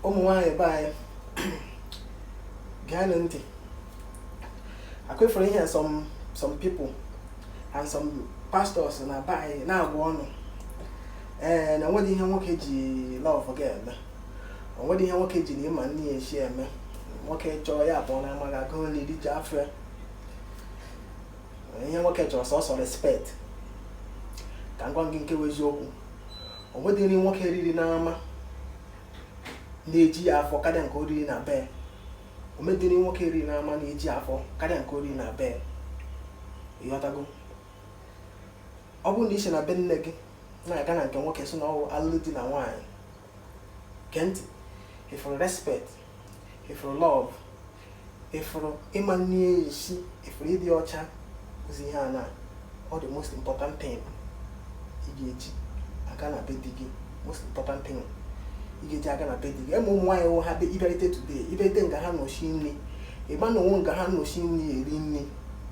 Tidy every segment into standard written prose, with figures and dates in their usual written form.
Omuai by Gananti. I quit for here some people and some pastors and I buy now one. And I want to hear what kg love forget. I want to hear what kg name and near share me. What joy up on a go lady Jaffrey. And hear what catch was also respect. Can go and get with you. Or what do you want to read in armor? Neji afọ kada nke oriri na be o medini nwoke ri na ama neji afọ kada nke oriri na be yotago ọ bụ na isi na be nne gị na-aga na nke nwoke so na alụlụ di na nwanyị kent if for respect if for love if for ịmanye isi if for ịdị ọcha ozi ihe a na all the most important thing ị ga-eji aga na be di gị most important thing you get a pedi. Why will have the ibete today? Ibete nga ha no shini. A man no one gahan no shini rini.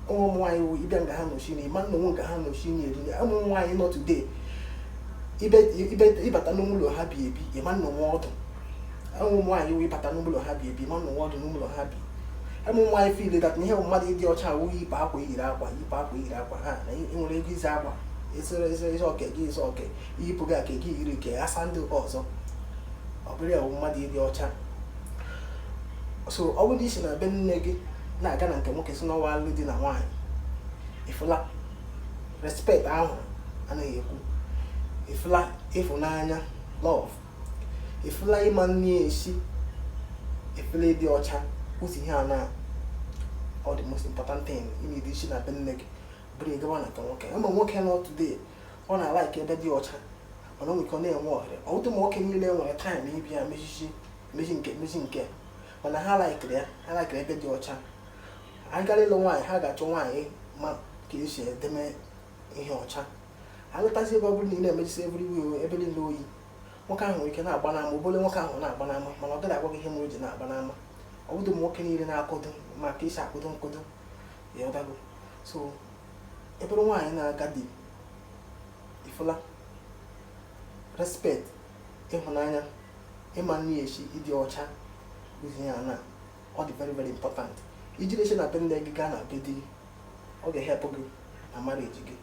Oh, why will Iban gahan no shini? Man no one gahan no shini rini. I'm why not today. Ibatanulo happy, a man no water. Oh, why you Ibatanulo happy, a man no water, no happy. I'm why I feel that near muddy your child we park with Iraqua, you park with Iraqua, and you give Zaba. It's okay, it's okay. You put a cake, you can asando also. Very muddy the ocha. So all this in a ben negi, na gana can walk no while leading a wine. If you like respect our and if you like if unanya love. If you like money see if you lay the ocha, who's here now? All the most important thing in addition a ben negi. Bring one I can walk. I'm walking out today. One I like a bed the ocha. I we can name water. All the more can you learn when a time maybe a missing care. When I like there, I like a bed your child. I got a little wine, I got your wine, ma, kiss the man in your child. I will pass it over in the mess every Louis. What kind we cannot banana, mobile, what kind of banana, but not that I work him with that banana. All the more can you in our cotton, my case I couldn't. Yeah, so every wine I got deep. If you like. Respect, ịhụnanya, ịmanye esi ịdị ọcha ihe a na ọ dị very important. Iji leche na be nne gị gaa na be di gị, ọ ga-help gị na marriage gị.